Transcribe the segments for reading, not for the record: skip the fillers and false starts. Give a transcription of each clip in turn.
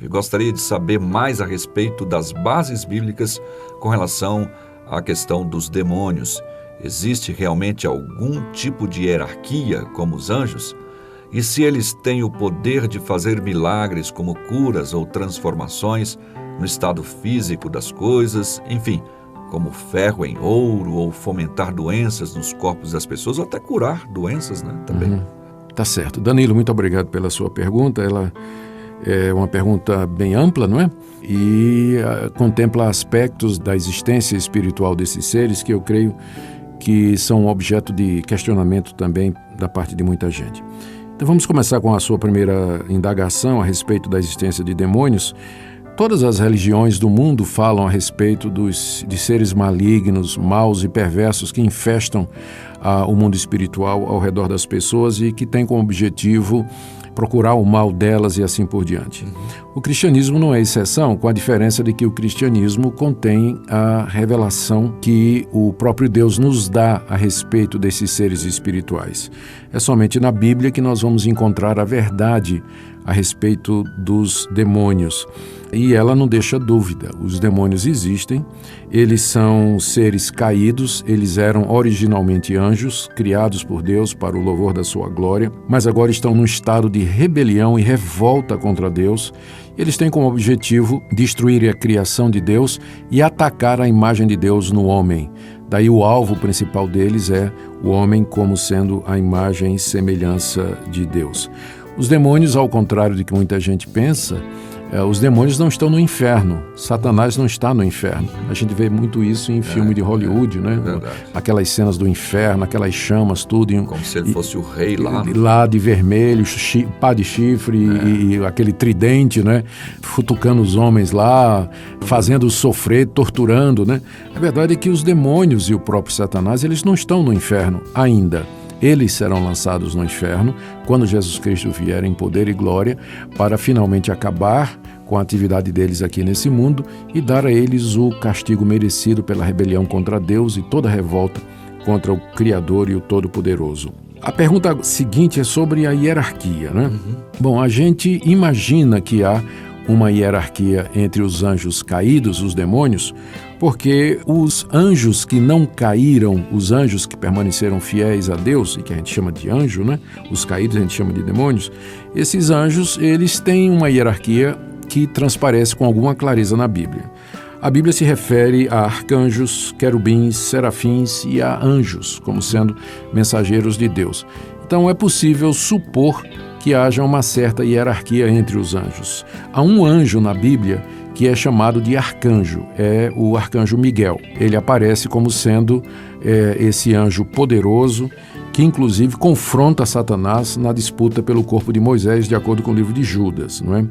Eu gostaria de saber mais a respeito das bases bíblicas com relação à questão dos demônios. Existe realmente algum tipo de hierarquia como os anjos? E se eles têm o poder de fazer milagres como curas ou transformações no estado físico das coisas, enfim, como ferro em ouro ou fomentar doenças nos corpos das pessoas ou até curar doenças, né, também. Tá certo. Danilo, muito obrigado pela sua pergunta. Ela é uma pergunta bem ampla, não é? E contempla aspectos da existência espiritual desses seres que eu creio que são objeto de questionamento também da parte de muita gente. Então vamos começar com a sua primeira indagação a respeito da existência de demônios. Todas as religiões do mundo falam a respeito de seres malignos, maus e perversos que infestam o mundo espiritual ao redor das pessoas e que têm como objetivo procurar o mal delas e assim por diante. O cristianismo não é exceção, com a diferença de que o cristianismo contém a revelação que o próprio Deus nos dá a respeito desses seres espirituais. É somente na Bíblia que nós vamos encontrar a verdade a respeito dos demônios. E ela não deixa dúvida. Os demônios existem, eles são seres caídos, eles eram originalmente anjos, criados por Deus para o louvor da sua glória, mas agora estão num estado de rebelião e revolta contra Deus. Eles têm como objetivo destruir a criação de Deus e atacar a imagem de Deus no homem. Daí o alvo principal deles é o homem como sendo a imagem e semelhança de Deus. Os demônios, ao contrário do que muita gente pensa, os demônios não estão no inferno. Satanás não está no inferno. A gente vê muito isso em filme de Hollywood, né? Verdade. Aquelas cenas do inferno, aquelas chamas, tudo. Como se ele fosse o rei lá. Lá de vermelho, pá de chifre e aquele tridente, né? Futucando os homens lá, fazendo-os sofrer, torturando, né? A verdade é que os demônios e o próprio Satanás, eles não estão no inferno ainda. Eles serão lançados no inferno quando Jesus Cristo vier em poder e glória para finalmente acabar com a atividade deles aqui nesse mundo e dar a eles o castigo merecido pela rebelião contra Deus e toda revolta contra o Criador e o Todo-Poderoso. A pergunta seguinte é sobre a hierarquia, né? Bom, a gente imagina que há uma hierarquia entre os anjos caídos, os demônios, porque os anjos que não caíram, os anjos que permaneceram fiéis a Deus, e que a gente chama de anjo, né? Os caídos a gente chama de demônios, esses anjos, eles têm uma hierarquia que transparece com alguma clareza na Bíblia. A Bíblia se refere a arcanjos, querubins, serafins e a anjos, como sendo mensageiros de Deus. Então é possível supor que haja uma certa hierarquia entre os anjos. Há um anjo na Bíblia que é chamado de arcanjo, é o arcanjo Miguel. Ele aparece como sendo esse anjo poderoso que inclusive confronta Satanás na disputa pelo corpo de Moisés, de acordo com o livro de Judas, não é?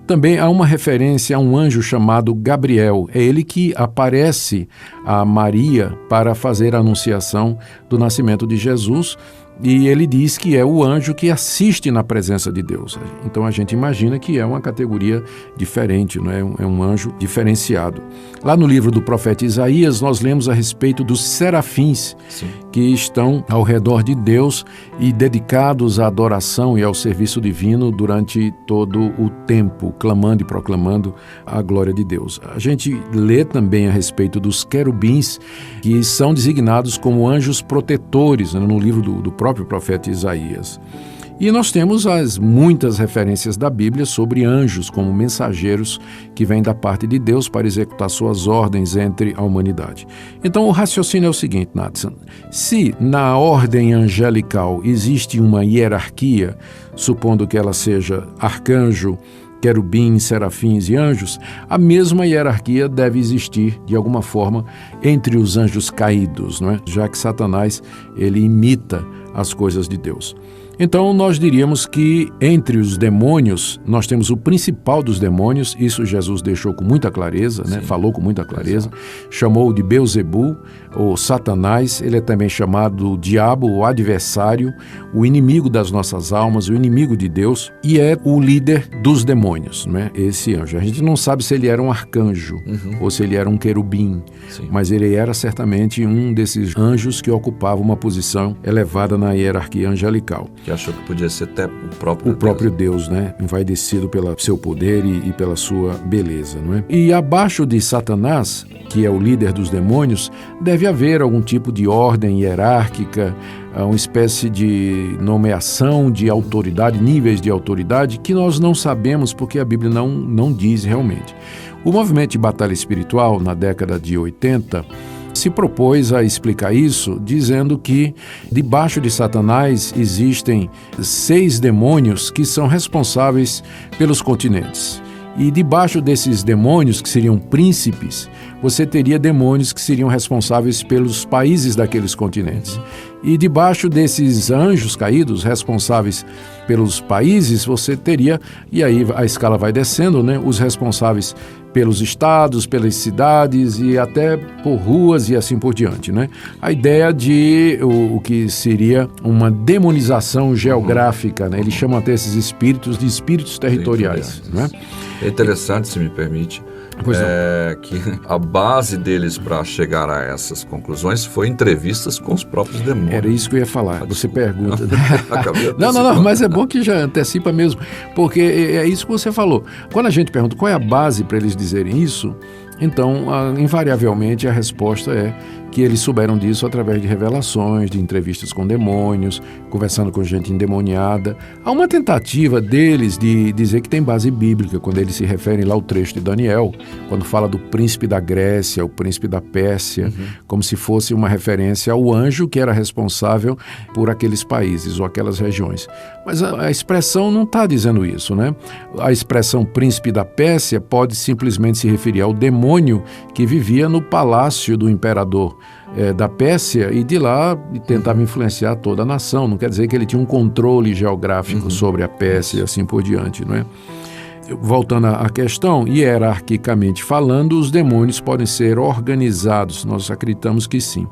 Também há uma referência a um anjo chamado Gabriel. É ele que aparece a Maria para fazer a anunciação do nascimento de Jesus. E ele diz que é o anjo que assiste na presença de Deus. Então a gente imagina que é uma categoria diferente, não é? É um anjo diferenciado. Lá no livro do profeta Isaías, nós lemos a respeito dos serafins, Sim. que estão ao redor de Deus e dedicados à adoração e ao serviço divino durante todo o tempo, clamando e proclamando a glória de Deus. A gente lê também a respeito dos querubins, que são designados como anjos protetores, né? No livro do próprio profeta Isaías. E nós temos as muitas referências da Bíblia sobre anjos como mensageiros que vêm da parte de Deus para executar suas ordens entre a humanidade. Então o raciocínio é o seguinte, Nathan: se na ordem angelical existe uma hierarquia, supondo que ela seja arcanjo, querubins, serafins e anjos, a mesma hierarquia deve existir, de alguma forma, entre os anjos caídos, não é? Já que Satanás ele imita as coisas de Deus. Então, nós diríamos que entre os demônios, nós temos o principal dos demônios, isso Jesus deixou com muita clareza, né? Falou com muita clareza, chamou de Beelzebu, ou Satanás. Ele é também chamado diabo, o adversário, o inimigo das nossas almas, o inimigo de Deus, e é o líder dos demônios, né? Esse anjo. A gente não sabe se ele era um arcanjo ou se ele era um querubim, mas ele era certamente um desses anjos que ocupava uma posição elevada na hierarquia angelical. Que achou que podia ser até o próprio Deus, né? Envaidecido pelo seu poder e pela sua beleza, não é? E abaixo de Satanás, que é o líder dos demônios, deve haver algum tipo de ordem hierárquica, uma espécie de nomeação de autoridade, níveis de autoridade, que nós não sabemos porque a Bíblia não diz realmente. O movimento de batalha espiritual, na década de 80, se propôs a explicar isso, dizendo que debaixo de Satanás existem 6 demônios que são responsáveis pelos continentes. E debaixo desses demônios, que seriam príncipes, você teria demônios que seriam responsáveis pelos países daqueles continentes. E debaixo desses anjos caídos, responsáveis pelos países, você teria, e aí a escala vai descendo, né, os responsáveis pelos estados, pelas cidades e até por ruas e assim por diante, né? A ideia de o que seria uma demonização geográfica, né? Eles chamam até esses espíritos de espíritos territoriais, né? É interessante, se me permite, que a base deles para chegar a essas conclusões foi entrevistas com os próprios demônios. Era isso que eu ia falar. Você pergunta. Não, mas é bom que já antecipa mesmo, porque é isso que você falou. Quando a gente pergunta qual é a base para eles dizerem isso, então, invariavelmente, a resposta é que eles souberam disso através de revelações, de entrevistas com demônios, conversando com gente endemoniada. Há uma tentativa deles de dizer que tem base bíblica, quando eles se referem lá ao trecho de Daniel, quando fala do príncipe da Grécia, o príncipe da Pérsia, como se fosse uma referência ao anjo que era responsável por aqueles países ou aquelas regiões. Mas a expressão não está dizendo isso, né? A expressão príncipe da Pérsia pode simplesmente se referir ao demônio que vivia no palácio do imperador da Pérsia e de lá tentava influenciar toda a nação. Não quer dizer que ele tinha um controle geográfico sobre a Pérsia e assim por diante, não é? Voltando à questão, hierarquicamente falando, os demônios podem ser organizados. Nós acreditamos que sim.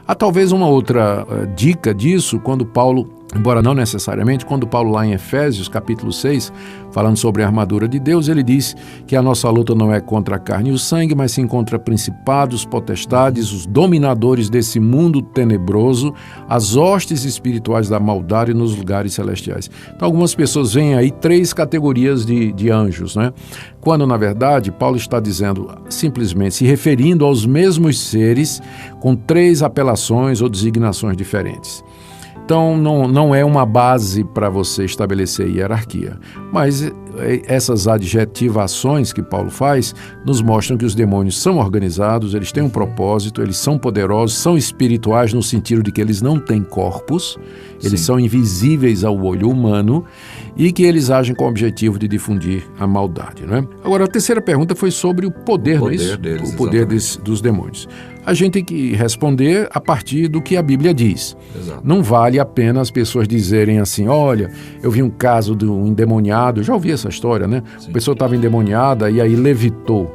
Há talvez uma outra dica disso, quando Paulo, embora não necessariamente, quando Paulo lá em Efésios, capítulo 6, falando sobre a armadura de Deus, ele diz que a nossa luta não é contra a carne e o sangue, mas sim contra principados, potestades, os dominadores desse mundo tenebroso, as hostes espirituais da maldade nos lugares celestiais. Então, algumas pessoas veem aí 3 categorias de anjos, né? Quando, na verdade, Paulo está dizendo, simplesmente se referindo aos mesmos seres com 3 apelações ou designações diferentes. Então, não é uma base para você estabelecer hierarquia, mas essas adjetivações que Paulo faz nos mostram que os demônios são organizados, eles têm um propósito, eles são poderosos, são espirituais no sentido de que eles não têm corpos, eles são invisíveis ao olho humano e que eles agem com o objetivo de difundir a maldade, não é? Agora, a terceira pergunta foi sobre o poder, não é isso? Deles, o poder dos demônios. A gente tem que responder a partir do que a Bíblia diz. Exato. Não vale a pena as pessoas dizerem assim, olha, eu vi um caso de um endemoniado, já ouvi essa história, né? Sim. A pessoa estava endemoniada e aí levitou,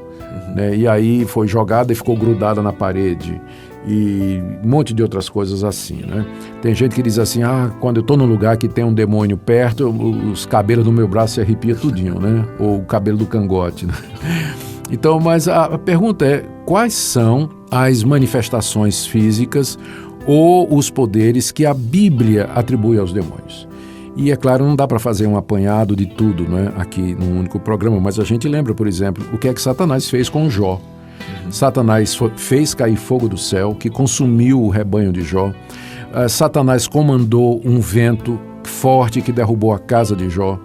né? E aí foi jogada e ficou grudada na parede. E um monte de outras coisas assim, né? Tem gente que diz assim, quando eu estou num lugar que tem um demônio perto, os cabelos do meu braço se arrepiam tudinho, né? Ou o cabelo do cangote, né? Então, mas a pergunta é, quais são as manifestações físicas ou os poderes que a Bíblia atribui aos demônios? E, é claro, não dá para fazer um apanhado de tudo, né, aqui num único programa, mas a gente lembra, por exemplo, o que é que Satanás fez com Jó. Satanás fez cair fogo do céu, que consumiu o rebanho de Jó. Satanás comandou um vento forte que derrubou a casa de Jó.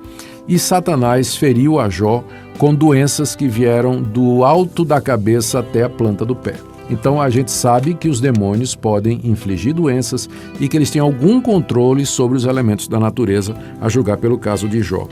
E Satanás feriu a Jó com doenças que vieram do alto da cabeça até a planta do pé. Então a gente sabe que os demônios podem infligir doenças e que eles têm algum controle sobre os elementos da natureza, a julgar pelo caso de Jó.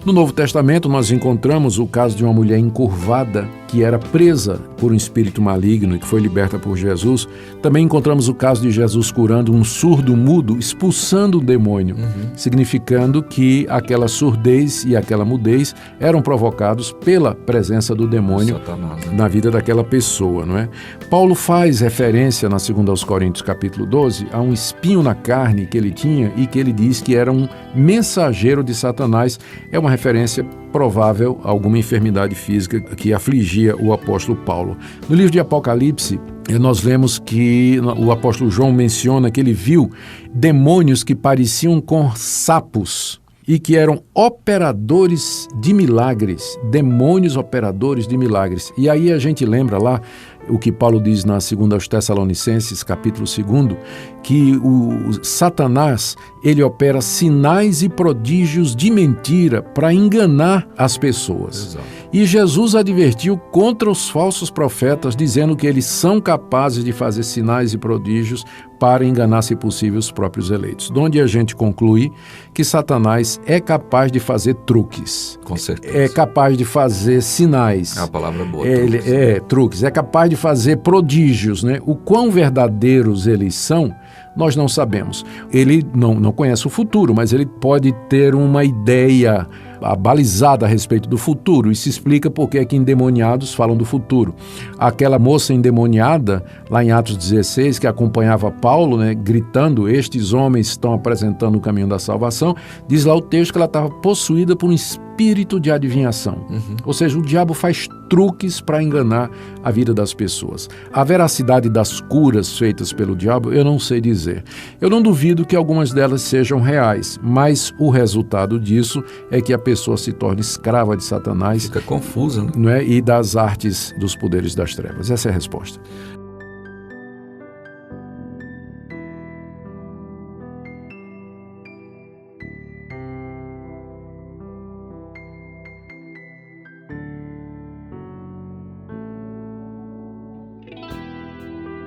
No Novo Testamento nós encontramos o caso de uma mulher encurvada que era presa por um espírito maligno e que foi liberta por Jesus. Também encontramos o caso de Jesus curando um surdo mudo, expulsando o demônio, significando que aquela surdez e aquela mudez eram provocados pela presença do demônio Satanás, né? Na vida daquela pessoa, não é? Paulo faz referência na 2 Coríntios capítulo 12 a um espinho na carne que ele tinha e que ele diz que era um mensageiro de Satanás. É uma referência provável a alguma enfermidade física que afligia o apóstolo Paulo. No livro de Apocalipse, nós vemos que o apóstolo João menciona que ele viu demônios que pareciam com sapos e que eram operadores de milagres, demônios operadores de milagres. E aí a gente lembra lá o que Paulo diz na 2 aos Tessalonicenses, capítulo 2, que o Satanás, ele opera sinais e prodígios de mentira para enganar as pessoas. Exato. E Jesus advertiu contra os falsos profetas, dizendo que eles são capazes de fazer sinais e prodígios para enganar, se possível, os próprios eleitos. De onde a gente conclui que Satanás é capaz de fazer truques. Com certeza. É capaz de fazer sinais. É a palavra boa. Truques. É capaz de fazer prodígios, né? O quão verdadeiros eles são, nós não sabemos. Ele não conhece o futuro, mas ele pode ter uma ideia abalizada a respeito do futuro. Isso explica porque é que endemoniados falam do futuro. Aquela moça endemoniada, lá em Atos 16, que acompanhava Paulo, né, gritando, estes homens estão apresentando o caminho da salvação, diz lá o texto que ela estava possuída por um espírito de adivinhação. Ou seja, o diabo faz truques para enganar a vida das pessoas. A veracidade das curas feitas pelo diabo, eu não sei dizer. Eu não duvido que algumas delas sejam reais, mas o resultado disso é que a pessoa se torna escrava de Satanás. Fica confusa, né? Não é? E das artes dos poderes das trevas. Essa é a resposta.